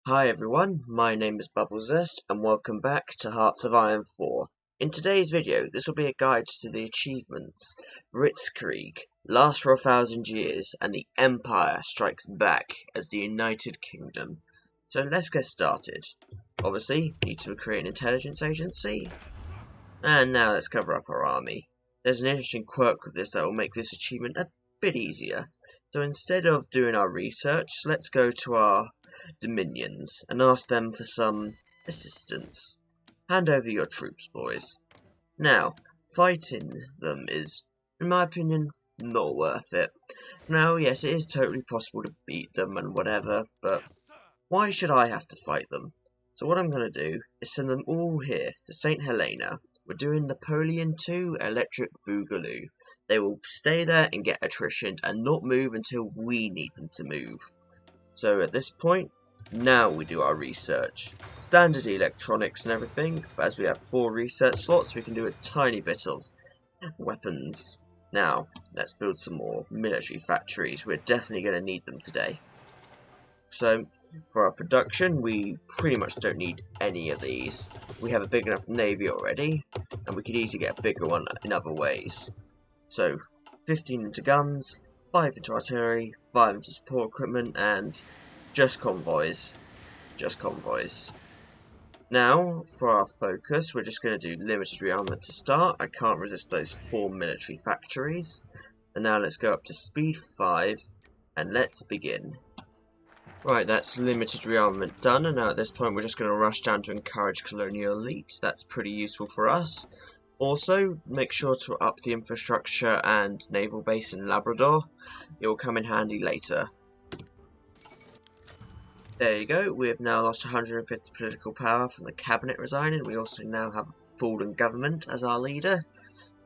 Hi everyone, my name is Bubblezest and welcome back to Hearts of Iron 4. In today's video, this will be a guide to the achievements. Britzkreig lasts for 1,000 years and the Empire strikes back as the United Kingdom. So let's get started. Obviously, need to create an intelligence agency. And now let's cover up our army. There's an interesting quirk with this that will make this achievement a bit easier. So instead of doing our research, let's go to our dominions and ask them for some assistance. Hand over your troops, boys. Now, fighting them is, in my opinion, not worth it. Now, yes, it is totally possible to beat them and whatever, but why should I have to fight them? So what I'm going to do is send them all here to St. Helena. We're doing Napoleon II Electric Boogaloo. They will stay there and get attrition and not move until we need them to move. So at this point, now we do our research. Standard electronics and everything, but as we have 4 research slots, we can do a tiny bit of weapons. Now, let's build some more military factories. We're definitely going to need them today. So, for our production, we pretty much don't need any of these. We have a big enough navy already, and we could easily get a bigger one in other ways. So, 15 into guns, 5 into artillery, 5 into support equipment, and just convoys. Just convoys. Now, for our focus, we're just going to do limited rearmament to start. I can't resist those 4 military factories. And now let's go up to speed 5, and let's begin. Right, that's limited rearmament done, and now at this point we're just going to rush down to encourage colonial elite. That's pretty useful for us. Also, make sure to up the infrastructure and naval base in Labrador. It will come in handy later. There you go, we have now lost 150 political power from the cabinet resigning. We also now have a fallen government as our leader.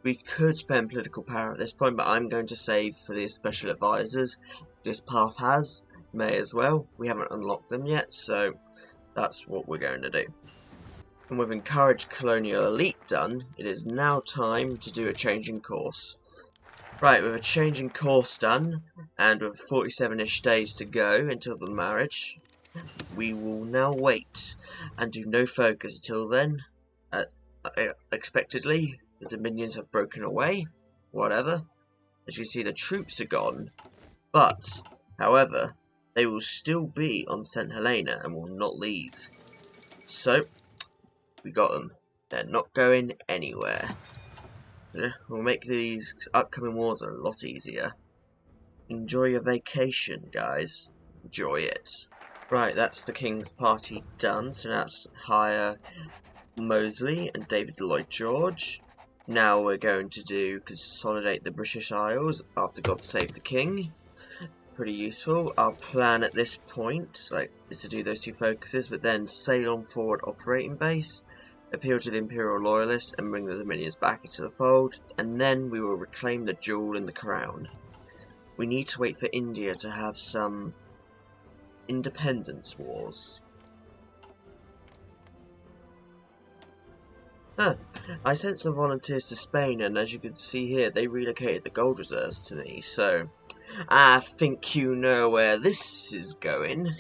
We could spend political power at this point, but I'm going to save for the special advisors this path has. May as well. We haven't unlocked them yet, so that's what we're going to do. And with encouraged colonial elite done, it is now time to do a change in course. Right, with a change in course done, and with 47-ish days to go until the marriage, we will now wait and do no focus until then. Expectedly, the dominions have broken away, whatever. As you see, the troops are gone, but, however, they will still be on St. Helena and will not leave. So, we got them. They're not going anywhere. We'll make these upcoming wars a lot easier. Enjoy your vacation, guys. Enjoy it. Right, that's the King's party done. So now let's hire Mosley and David Lloyd George. Now we're going to do consolidate the British Isles after God Save the King. Pretty useful. Our plan at this point is to do those 2 focuses, but then sail on forward operating base, appeal to the Imperial Loyalists and bring the Dominions back into the fold, and then we will reclaim the jewel and the crown. We need to wait for India to have some independence wars. I sent some volunteers to Spain, and as you can see here, they relocated the gold reserves to me, so I think you know where this is going.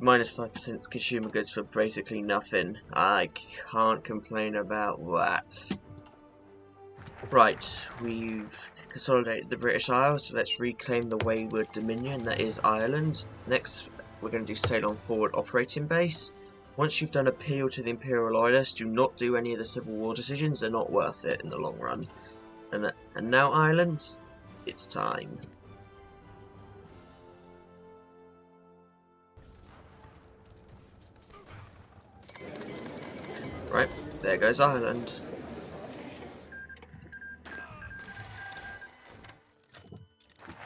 Minus 5% consumer goods for basically nothing. I can't complain about that. Right, we've consolidated the British Isles, so let's reclaim the wayward dominion that is Ireland. Next, we're going to do sail on forward operating base. Once you've done appeal to the Imperial Loyalists, do not do any of the Civil War decisions. They're not worth it in the long run. And now Ireland, it's time. Right, there goes Ireland.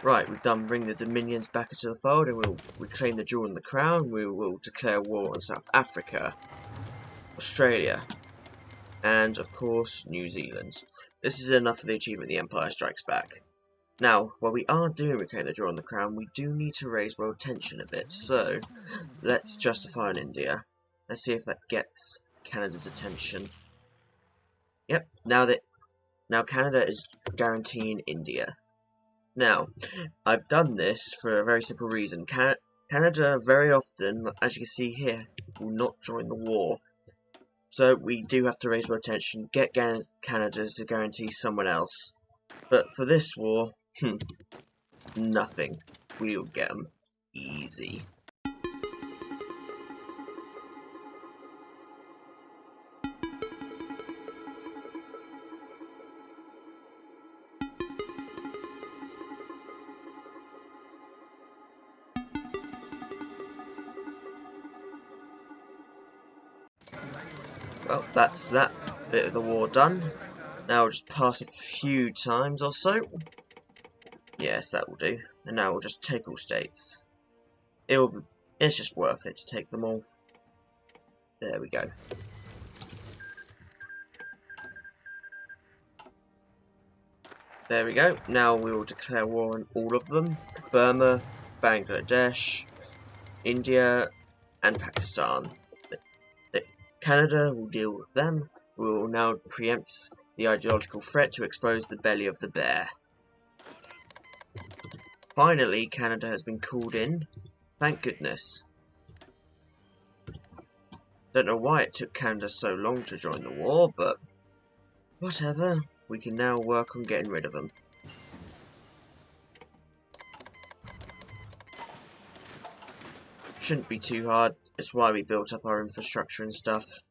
Right, we've done bring the dominions back into the fold, and we'll reclaim the jewel and the crown. We will declare war on South Africa, Australia, and of course New Zealand. This is enough for the achievement The Empire Strikes Back. Now, while we are doing reclaim the jewel and the crown, we do need to raise world tension a bit, so let's justify on India. Let's see if that gets Canada's attention. Yep, now Canada is guaranteeing India. Now, I've done this for a very simple reason. Canada very often, as you can see here, will not join the war. So we do have to raise our attention, get Canada to guarantee someone else. But for this war, nothing. We'll get them easy. Well, that's that bit of the war done. Now we'll just pass a few times or so. Yes, that will do. And now we'll just take all states. It's just worth it to take them all. There we go. There we go. Now we will declare war on all of them. Burma, Bangladesh, India, and Pakistan. Canada will deal with them. We will now preempt the ideological threat to expose the belly of the bear. Finally, Canada has been called in. Thank goodness. Don't know why it took Canada so long to join the war, but whatever. We can now work on getting rid of them. Shouldn't be too hard. It's why we built up our infrastructure and stuff.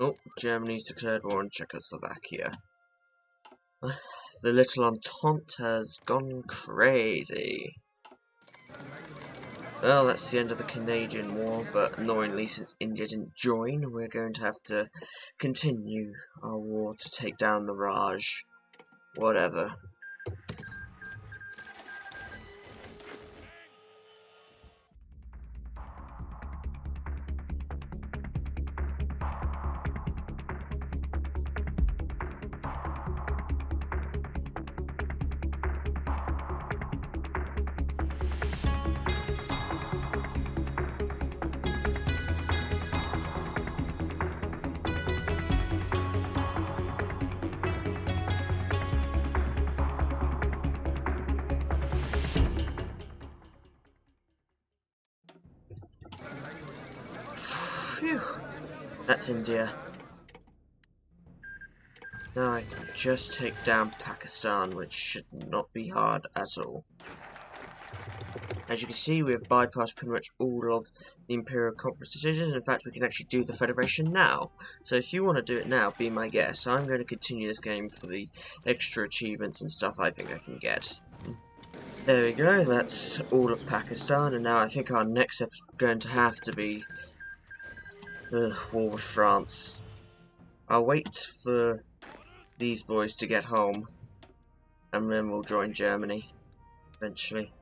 Oh, Germany's declared war on Czechoslovakia. The little Entente has gone crazy. Well, that's the end of the Canadian War, but annoyingly, since India didn't join, we're going to have to continue our war to take down the Raj. Whatever. Phew, that's India. Now I can just take down Pakistan, which should not be hard at all. As you can see, we have bypassed pretty much all of the Imperial Conference decisions. In fact, we can actually do the Federation now. So if you want to do it now, be my guest. I'm going to continue this game for the extra achievements and stuff I think I can get. There we go, that's all of Pakistan, and now I think our next step is going to have to be war with France. I'll wait for these boys to get home, and then we'll join Germany eventually.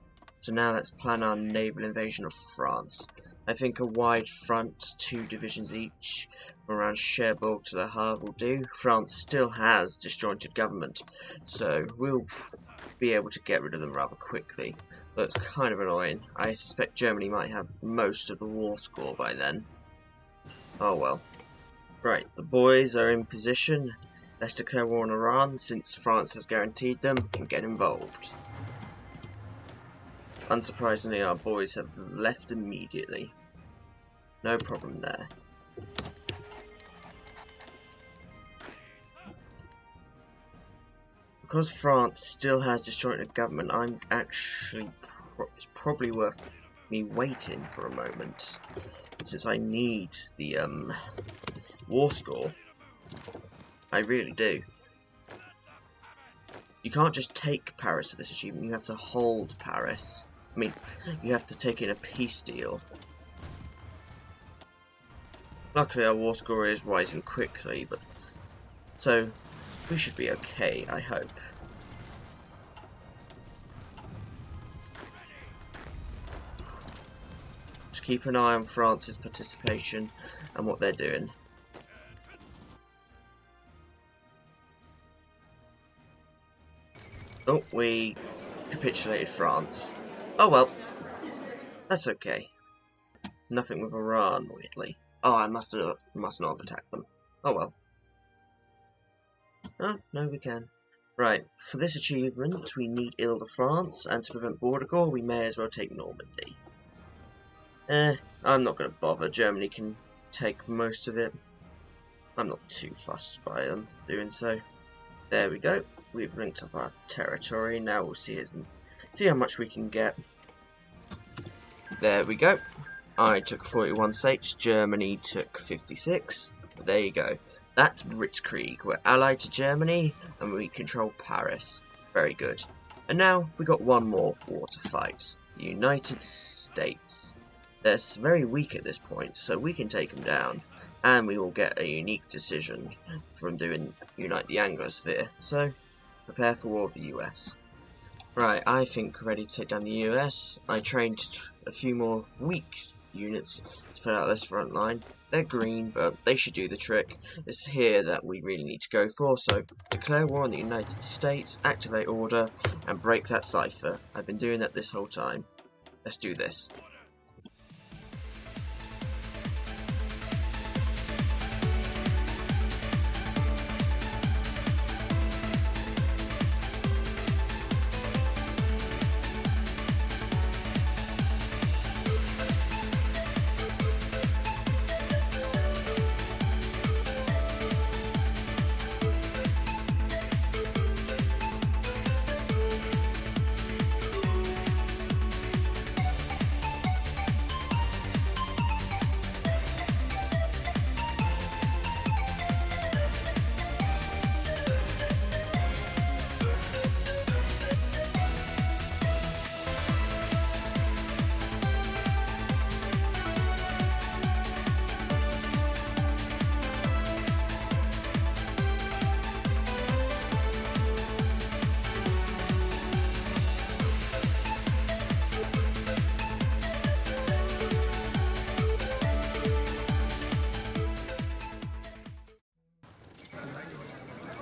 So now let's plan our naval invasion of France. I think a wide front, 2 divisions each, from around Cherbourg to the Havre will do. France still has disjointed government, so we'll be able to get rid of them rather quickly. Though it's kind of annoying. I suspect Germany might have most of the war score by then. Oh well. Right, the boys are in position. Let's declare war on Iran, since France has guaranteed them, and get involved. Unsurprisingly, our boys have left immediately. No problem there. because France still has disjointed government, I'm actually it's probably worth me waiting for a moment, since I need the war score. I really do. You can't just take Paris for this achievement, you have to hold Paris. I mean, you have to take in a peace deal. Luckily our war score is rising quickly, but so we should be okay, I hope. Just keep an eye on France's participation and what they're doing. Oh, we capitulated France. Oh well, that's okay. Nothing with Iran, weirdly. Oh, I must not have attacked them. Oh well. Oh, no we can. Right, for this achievement we need Ile-de-France, and to prevent border gore we may as well take Normandy. I'm not going to bother, Germany can take most of it. I'm not too fussed by them doing so. There we go. We've linked up our territory. Now we'll see how much we can get. There we go. I took 41 states. Germany took 56. There you go. That's Britzkreig. We're allied to Germany and we control Paris. Very good. And now we got one more war to fight. The United States. They're very weak at this point, so we can take them down. And we will get a unique decision from doing Unite the Anglosphere. So, prepare for war with the US. Right, I think we're ready to take down the US. I trained a few more weak units to put out this front line. They're green, but they should do the trick. It's here that we really need to go for, so declare war on the United States, activate order, and break that cipher. I've been doing that this whole time. Let's do this.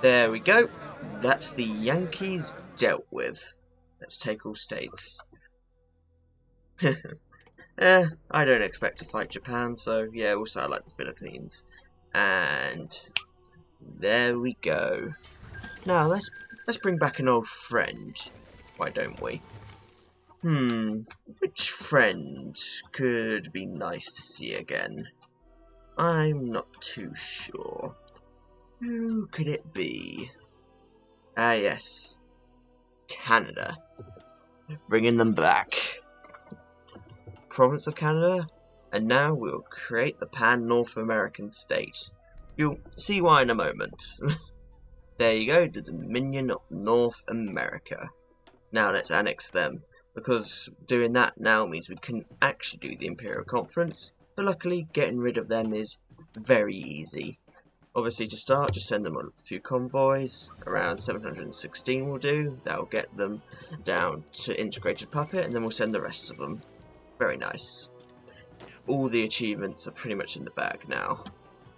There we go. That's the Yankees dealt with. Let's take all states. I don't expect to fight Japan, so yeah, we'll start like the Philippines. And there we go. Now let's bring back an old friend. Why don't we? Which friend could be nice to see again? I'm not too sure. Who could it be? Ah, yes. Canada. Bringing them back. Province of Canada. And now we'll create the Pan-North American state. You'll see why in a moment. There you go, the Dominion of North America. Now let's annex them. Because doing that now means we can actually do the Imperial Conference. But luckily, getting rid of them is very easy. Obviously, to start, just send them a few convoys. Around 716 will do. That will get them down to Integrated Puppet, and then we'll send the rest of them. Very nice. All the achievements are pretty much in the bag now.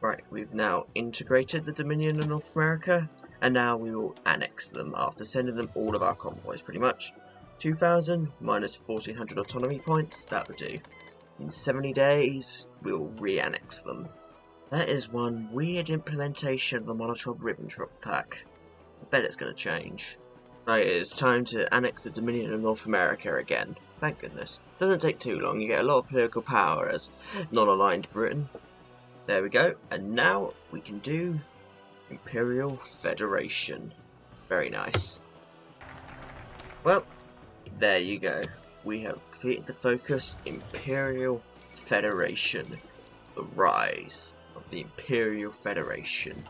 Right, we've now integrated the Dominion of North America, and now we will annex them after sending them all of our convoys, pretty much. 2,000 minus 1,400 autonomy points, that would do. In 70 days, we'll re-annex them. That is one weird implementation of the Molotov Ribbentrop pack. I bet it's going to change. Right, it's time to annex the Dominion of North America again. Thank goodness. Doesn't take too long, you get a lot of political power as non-aligned Britain. There we go, and now we can do Imperial Federation. Very nice. Well, there you go. We have completed the focus, Imperial Federation. The rise of the Imperial Federation.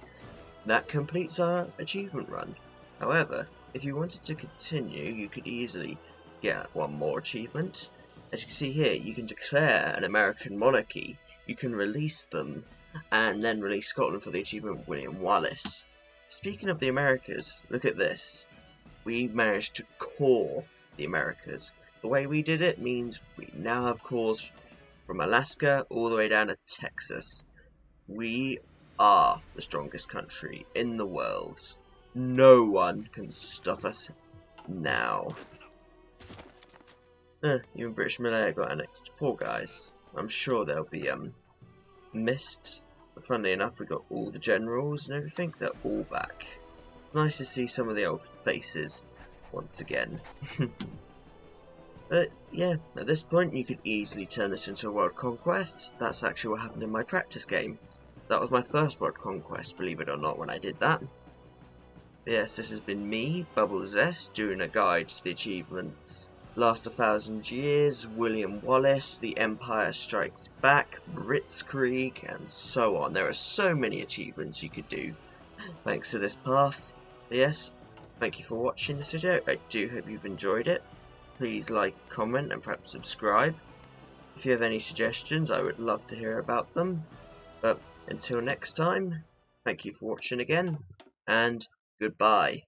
That completes our achievement run. However, if you wanted to continue, you could easily get one more achievement. As you can see here, you can declare an American monarchy, you can release them, and then release Scotland for the achievement William Wallace. Speaking of the Americas, look at this. We managed to core the Americas. The way we did it means we now have cores from Alaska all the way down to Texas. We are the strongest country in the world. No one can stop us now. Even British Malaya got annexed. Poor guys. I'm sure they'll be missed. But funnily enough, we got all the generals and everything. They're all back. Nice to see some of the old faces once again. But yeah, at this point you could easily turn this into a world conquest. That's actually what happened in my practice game. That was my first world conquest, believe it or not, when I did that. But yes, this has been me, Bubbles S, doing a guide to the achievements. Last 1,000 Years, William Wallace, The Empire Strikes Back, Britzkreig, and so on. There are so many achievements you could do thanks to this path. But yes, thank you for watching this video. I do hope you've enjoyed it. Please like, comment, and perhaps subscribe. If you have any suggestions, I would love to hear about them. But until next time, thank you for watching again, and goodbye.